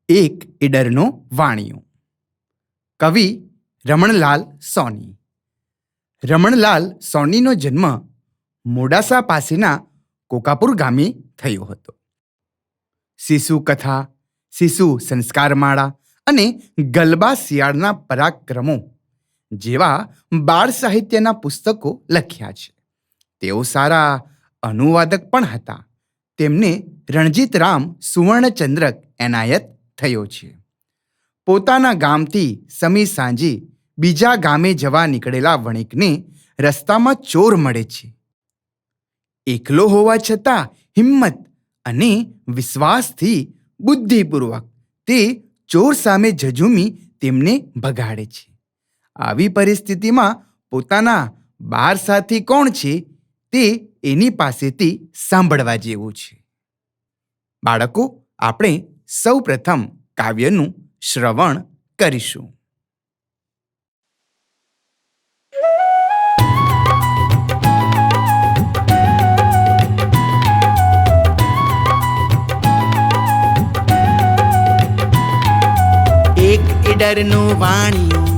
એક ઈડરનો વાણિયો. કવિ રમણલાલ સોની. રમણલાલ સોનીનો જન્મ મોડાસા પાસેના કોકાપુર ગામે થયો હતો. શિશુ કથા, શિશુ સંસ્કારમાળા અને ગલબા શિયાળના પરાક્રમો જેવા બાળ સાહિત્યના પુસ્તકો લખ્યા છે. તેઓ સારા અનુવાદક પણ હતા. તેમને રણજીતરામ સુવર્ણચંદ્રક એનાયત થયો છે. પોતાના ગામથી સમી સાંજે બીજા ગામે જવા નીકળેલા વણિકને રસ્તામાં ચોર મળે છે. એકલો હોવા છતાં હિંમત અને વિશ્વાસથી બુદ્ધિપૂર્વક તે ચોર સામે ઝઝૂમી તેમને ભગાડે છે. આવી પરિસ્થિતિમાં પોતાના બાર સાથી કોણ છે તે એની પાસેથી સાંભળવા જેવું છે. બાળકો, આપણે સૌ પ્રથમ કાવ્યનું શ્રવણ કરીશું. એક ઈડરનું વાણિયું,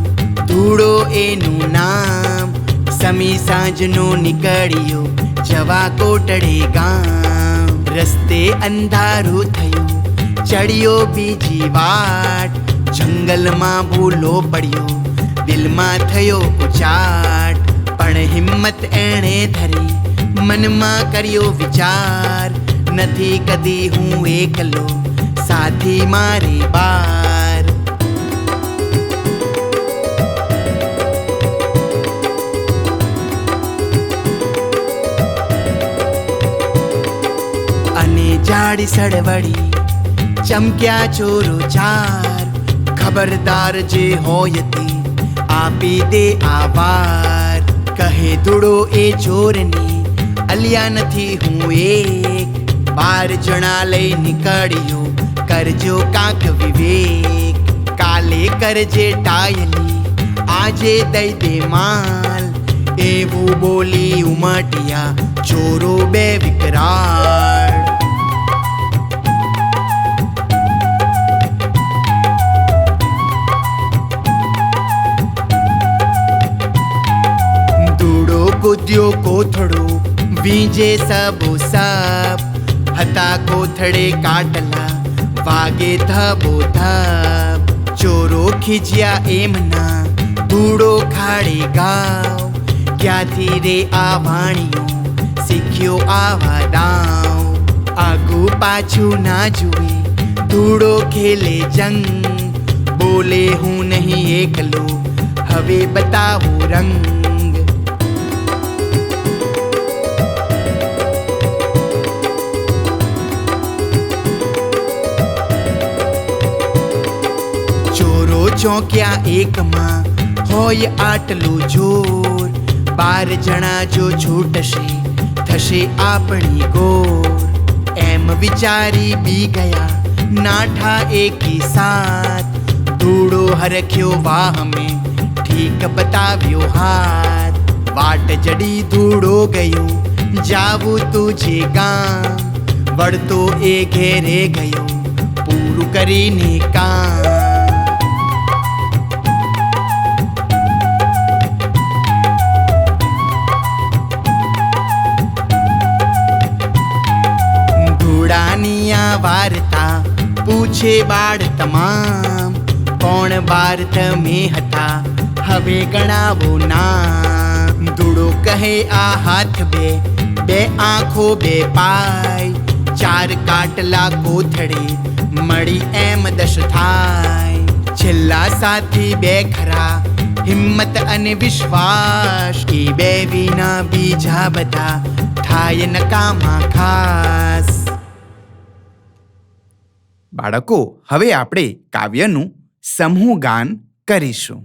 ધૂળો એનું નામ, સમી સાંજનો નીકળ્યો જવા કોટડે ગામ. રસ્તે અંધારું થયું, ચડ્યો બીજી વાટ, જંગલમાં ભૂલો પડ્યો, દિલમાં થયો ઉચાટ. પણ હિંમત એણે ધરી, મનમાં કર્યો વિચાર, નથી કદી હું એકલો, સાથી મારી બાર. અને જાડી સળવળી ચમક્યા ચોરો ચાર, ખબરદાર જે હોય તે આપી દે આવાર. કહે ધૂળો એ ચોરની, અલ્યા નથી હું એક, 12 જણા લઈ નીકળ્યો, કરજો કાંક વિવેક. કાલે કરજે ટાયલી, આજે દઈ દે માલ, એવું બોલી ઉમટ્યા ચોરો બે વિકરાળ. કૂદ્યો કોથળો, વીજે સબો સબ, હતા કોથળે કાટલા, વાગે ધબો ધબ. ચોરો ખીજ્યા એમના, ધૂળો ખાડે ગાવ, ક્યાંથી રે આ વાણિયો, શીખ્યો આવા દાવ. આગુ પાછું ના જુએ, ધૂળો ખેલે જંગ, બોલે હું નહીં એકલો, હવે બતાવો રંગ. ચોક્યા એકમાં, હોય આટલું જોર, 12 જણા જો છૂટશે, થશે આપણી ગોર. એમ વિચારી બી ગયા, નાઠા એકી સાથ, ધૂળો હરખ્યો વાહમે, ઠીક બતાવ્યો હાથ. વાટ જડી ધૂળો ગયો, જાવું તુજે ગામ, વળતો એ ઘેરે ગયો, પૂરું કરીને કામ. વાર્તા પૂછે બાળ તમામ, કોણ બાર તમે હતા, હવે ગણાવો નામ. ધૂળો કહે આ હાથ બે, 2 આંખો 2 પાય, 4 કાટલા કોથળે, મળી એમ 10 થાય. છેલ્લા સાથી 2 ખરા, હિંમત અને વિશ્વાસ, એ 2 વિના બીજા બધા થાય નકામા ખાસ. બાળકો, હવે આપણે કાવ્યનું સમૂહ ગાન કરીશું.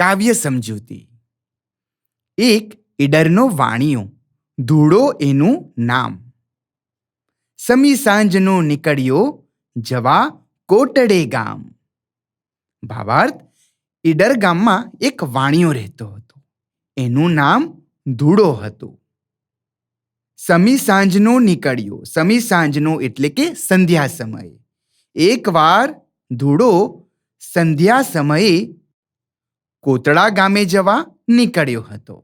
કાવ્ય સમજૂતી. એક ઈડરનો વાણિયો, ધૂળો એનું નામ. સમી સાંજનો નીકળ્યો, જવા કોટડે ગામ. ભાવાર્થ: ઈડર ગામમાં એક વાણિયો રહેતો હતો. એનું નામ ધૂળો હતું. સમી સાંજનો નીકળ્યો. સમી સાંજનો એટલે કે સંધ્યા સમયે. એકવાર ધૂળો સંધ્યા સમયે કોટડા ગામે જવા નીકળ્યો હતો.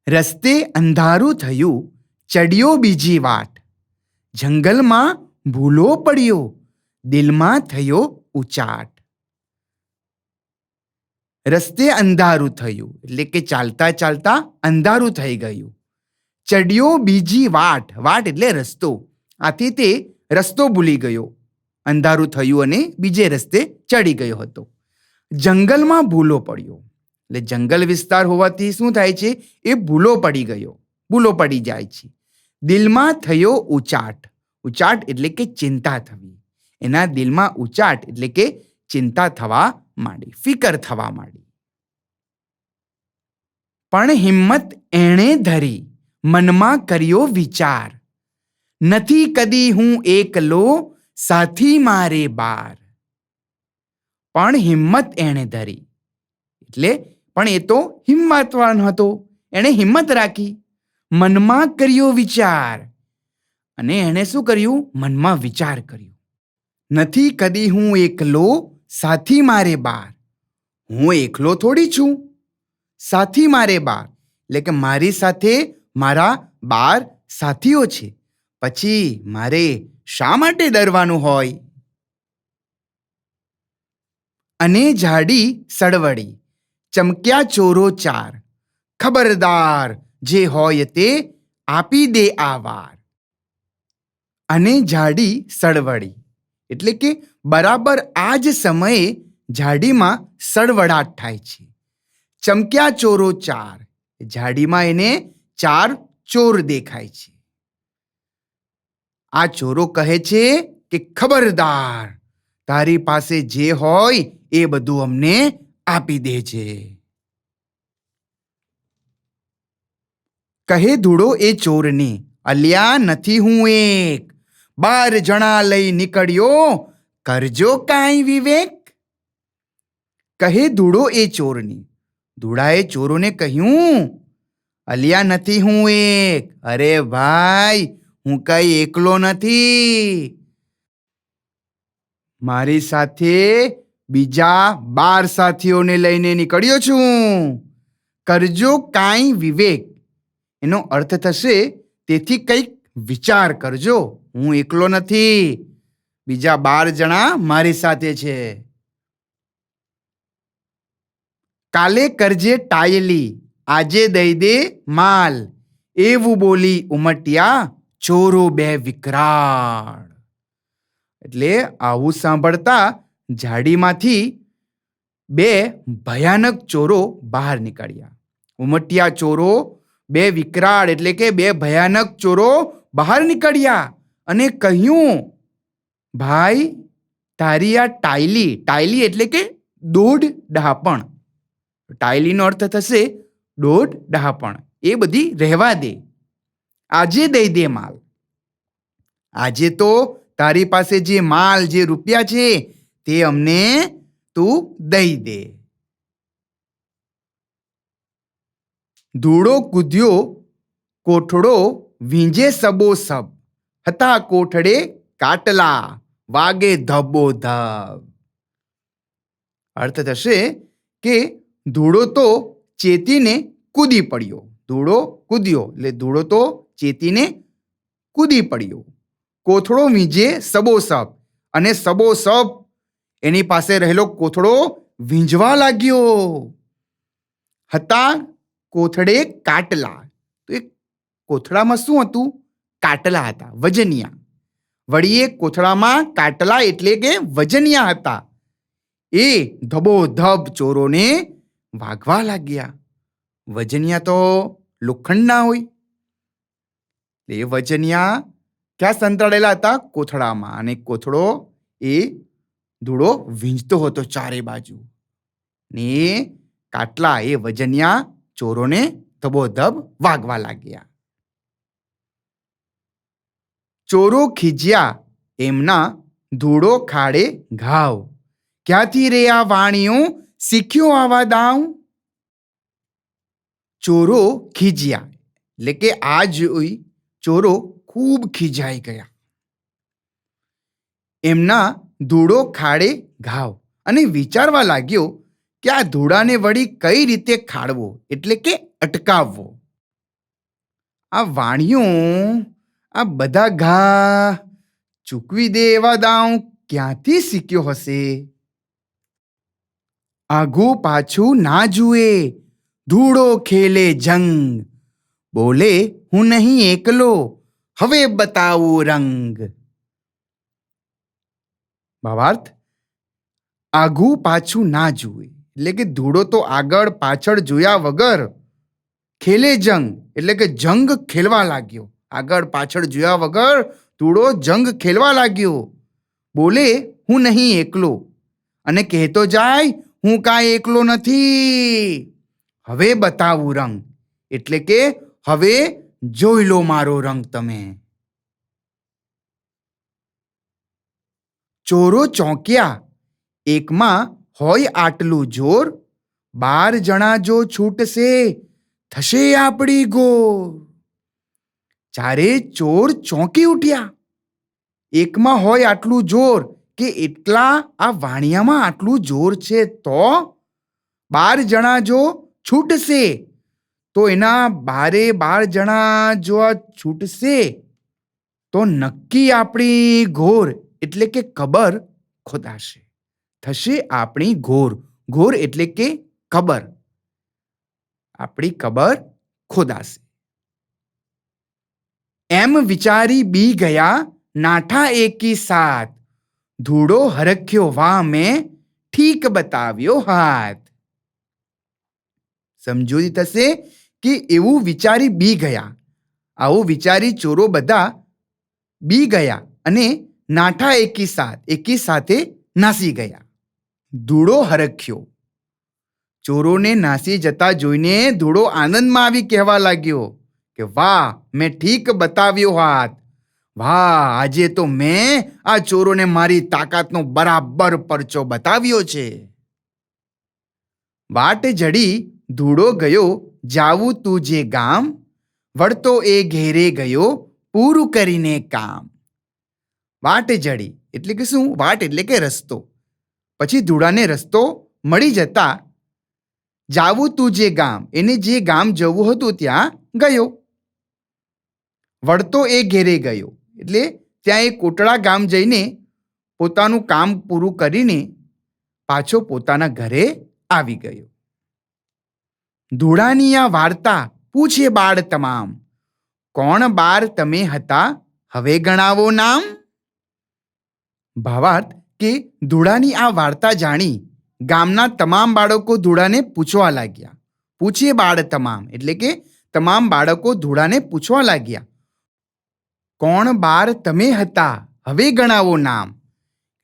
રસ્તે અંધારું થયું, ચડ્યો બીજી વાટ. જંગલમાં ભૂલો પડ્યો, દિલમાં થયો ઉચાટ. રસ્તે અંધારું થયું એટલે કે ચાલતા ચાલતા અંધારું થઈ ગયું. ચડ્યો બીજી વાટ. વાટ એટલે રસ્તો. આથી તે રસ્તો ભૂલી ગયો. અંધારું થયું અને બીજે રસ્તે ચડી ગયો હતો. જંગલમાં ભૂલો પડ્યો એટલે જંગલ વિસ્તાર હોવાથી શું થાય છે? એ ભૂલો પડી જાય છે. દિલમાં થયો ઉચાટ. ઉચાટ એટલે કે ચિંતા થવી. એના દિલમાં ઉચાટ એટલે કે ચિંતા થવા માંડી, ફિકર થવા માંડી. પણ હિંમત એણે ધરી, મનમાં કર્યો વિચાર. નથી કદી હું એકલો, સાથી મારે બાર. પણ હિંમત એણે ધરી એટલે પણ એ તો હિંમતવાન હતો. એણે હિંમત રાખી, મનમાં કર્યો વિચાર. અને એણે શું કર્યું? મનમાં વિચાર કર્યો. નથી કદી હું એકલો, સાથી મારે બાર. હું એકલો થોડી છું. સાથી મારે બાર એટલે કે મારી સાથે મારા 12 સાથીઓ છે. પછી મારે શા માટે ડરવાનું હોય? અને ઝાડી સળવળી, ચમક્યા ચોરો 4. ખબરદાર, જે હોય તે આપી દે આ વાર. અને ઝાડી સળવળી એટલે કે બરાબર આ જ સમયે ઝાડીમાં સળવળાટ થાય છે. ચમક્યા ચોરો 4. ઝાડીમાં એને 4 ચોર દેખાય છે. આ ચોરો કહે છે કે ખબરદાર, તારી પાસે જે હોય એ બધું અમને આપી દેજે. કહે ધૂળો એ ચોરને, અલ્યા નથી હું એક. 12 જણા લઈ નીકળ્યો, કરજો કાંઈ વિવેક. કહે ધૂળો એ ચોરને. ધૂળાએ ચોરોને કહ્યું, અલ્યા નથી હું એક. અરે ભાઈ, હું કઈ એકલો નથી. મારી સાથે બીજા 12 સાથીઓને લઈને નીકળ્યો છું. કરજો કાંઈ વિવેક. એનો અર્થ થશે તેથી કંઈક વિચાર કરજો. હું એકલો નથી, બીજા 12 જણા મારી સાથે છે. કાલે કરજે ટાયલી, આજે દઈ દે માલ. એવું બોલી ઉમટ્યા ચોરો 2 વિકરાળ. એટલે આવું સાંભળતા ઝાડીમાંથી 2 ભયાનક ચોરો બહાર નીકળ્યા. ઉમટ્યા ચોરો 2 વિકરાળ એટલે કે 2 ભયાનક ચોરો બહાર નીકળ્યા અને કહ્યું, ભાઈ, તારી આ ટાયલી. ટાયલી એટલે કે દોઢ ડહાપણ. ટાયલીનો અર્થ થશે દોઢ ડહાપણ. એ બધી રહેવા દે, આજે દઈ દે માલ. આજે તો તારી પાસે જે માલ, જે રૂપિયા છે તે અમને તું દઈ દે. ધૂળો કૂદ્યો કોઠડો, વીંજે સબોસબ. હતા કોઠડે કાટલા, વાગે ધબોધબ. અર્થ થશે કે ધૂળો તો ચેતીને કૂદી પડ્યો. ધૂળો કૂદ્યો એટલે ધૂળો તો ચેતીને કૂદી પડ્યો. કોથળો વીંજે સબોસબ અને સબોસબ એની પાસે રહેલો કોથળો વીંજવા લાગ્યો. હતા કોથળે કાટલા. તો એ કોથળામાં શું હતું? કાટલા હતા, વજનિયા. વળી એ કોથળામાં કાટલા એટલે કે વજનિયા હતા. એ ધબોધબ ચોરોને વાગવા લાગ્યા. વજનિયા તો લોખંડના હોય. એ વજનિયા ક્યાં સંતાડેલા હતા? કોથળામાં. અને કોથળો એ ધૂળો વીંજતો હતો ચારે બાજુ. ને એ કાટલા એ વજનિયા ચોરોને ધબોધબ વાગવા લાગ્યા. ચોરો ખીજ્યા એમના ધૂળો ખાડે ઘાવ. ક્યાંથી રે આ વાણિયું શીખ્યો આવા દાવ? ચોરો ખીજ્યા એટલે કે આ જોઈ ચોરો ખૂબ ખીજાઈ ગયા. એમના ધૂળો ખાડે ઘાવ અને વિચારવા લાગ્યો કે આ ધૂળાને વળી કઈ રીતે ખાડવો એટલે કે અટકાવવો. આ વાણિયું આ બધા ઘા ચૂકવી દે એવા દાવ ક્યાંથી શીખ્યો હશે? આઘું પાછું ના જુએ, ધૂળો ખેલે જંગ. બોલે હું નહીં એકલો, હવે બતાવું રંગ. ભાવાર્થ, આઘું પાછું ના જુએ એટલે કે ધૂળો તો આગળ પાછળ જોયા વગર ખેલે જંગ એટલે કે જંગ ખેલવા લાગ્યો. આગળ પાછળ જોયા વગર ધૂળો જંગ ખેલવા લાગ્યો. બોલે હું નહીં એકલો અને કહેતો જાય હું કાંઈ એકલો નથી. હવે બતાવું રંગ એટલે કે હવે જોઈ લો મારો રંગ તમે. ચોરો ચોંક્યા, એકમાં હોય આટલું જોર, 12 જણા જો છૂટશે થશે આપણી ગોર. ચારે ચોર ચોંકી ઉઠ્યા. એકમાં હોય આટલું જોર કે એટલા આ વાણિયામાં આટલું જોર છે તો 12 જણા જો છૂટશે તો એના 12 જણા જો આ છૂટશે તો નક્કી આપણી ઘોર એટલે કે કબર ખોદાશે. થશે આપણી ઘોર. ઘોર એટલે કે કબર. આપણી કબર ખોદાશે. એમ વિચારી બી ગયા નાઠા એકી સાથ. ધૂળો હરખ્યો વાહ મેં ઠીક બતાવ્યો હાથ. સમજૂતી થશે કે એવું વિચારી બી ગયા. આવું વિચારી ચોરો બધા બી ગયા અને નાઠા એકી સાથે નાસી ગયા. ધૂળો હરખ્યો. ચોરોને નાસી જતા જોઈને ધૂળો આનંદમાં આવી કહેવા લાગ્યો કે વાહ મેં ઠીક બતાવ્યો હાથ. વાહ, આજે તો મેં આ ચોરોને મારી તાકાતનો બરાબર પરચો બતાવ્યો છે. વાટ જડી ધૂળો ગયો જાવું તું જે ગામ, વળતો એ ઘેરે ગયો પૂરું કરીને કામ. વાટ જડી એટલે કે શું? વાટ એટલે કે રસ્તો. પછી ધૂળાને રસ્તો મળી જતા જાવું તું જે ગામ, એને જે ગામ જવું હતું ત્યાં ગયો. વળતો એ ઘેરે ગયો એટલે ત્યાં એ કોટડા ગામ જઈને પોતાનું કામ પૂરું કરીને પાછો પોતાના ઘરે આવી ગયો. ધૂળાની આ વાર્તા પૂછે બાળ તમામ, કોણ બાર તમે હતા હવે ગણાવો નામ. ભાવાર્થ કે ધૂળાની આ વાર્તા જાણી ગામના તમામ બાળકો ધૂળાને પૂછવા લાગ્યા. પૂછે બાળ તમામ એટલે કે તમામ બાળકો ધૂળાને પૂછવા લાગ્યા, કોણ બાર તમે હતા હવે ગણાવો નામ.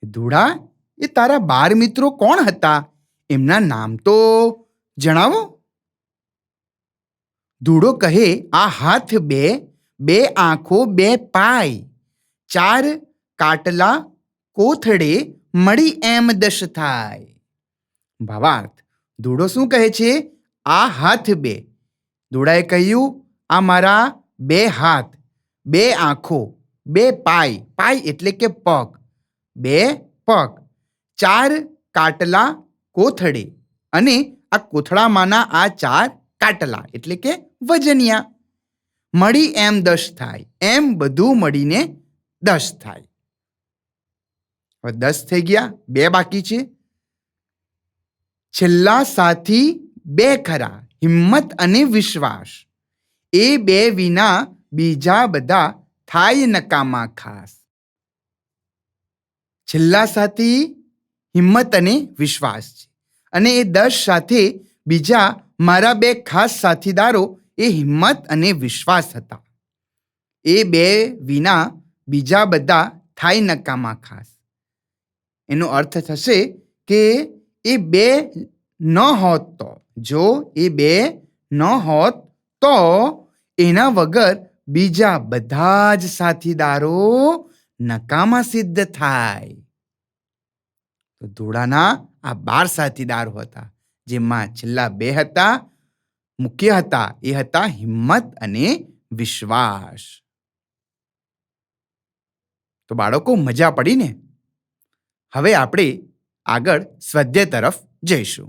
ધૂળા, એ તારા 12 મિત્રો કોણ હતા? એમના નામ તો જણાવો. ધૂળો કહે આ હાથ 2, 2 આંખો 2 પાય, 4 કાટલા કોથળે મળી એમ 10 થાય. ભાવાર્થ, ધૂળો શું કહે છે? આ હાથ 2. ધૂળાએ કહ્યું આ મારા 2 હાથ, 2 આંખો, 2 પાય, પાય એટલે કે પગ, 2 પગ, 4 કાટલા કોથળે અને આ કોથળામાંના આ 4 કાટલા એટલે કે વજનિયા. મળી એમ 10 થાય. એમ બધું મળીને 10 થાય. હવે 10 થઈ ગયા, 2 બાકી છે. છેલ્લા સાથી 2 ખરા, હિંમત અને વિશ્વાસ. એ 2 વિના બીજા બધા થાય નકામા ખાસ. છેલ્લા સાથી હિંમત અને વિશ્વાસ છે અને એ 10 સાથે બીજા મારા 2 ખાસ સાથીદારો એ હિંમત અને વિશ્વાસ હતા. એ 2 વિના બીજા બધા થાય નકામા ખાસ. એનો અર્થ થશે કે એ 2 ન હોત તો, જો એ બે ન હોત તો એના વગર બીજા બધા જ સાથીદારો નકામા સિદ્ધ થાય. તો ધોળાના આ 12 સાથીદારો હતા, જેમાં છેલ્લા 2 હતા મુખ્ય હતા. એ હતા હિંમત અને વિશ્વાસ. તો બાળકો, મજા પડી ને? હવે આપણે આગળ સ્વાધ્યાય તરફ જઈશું.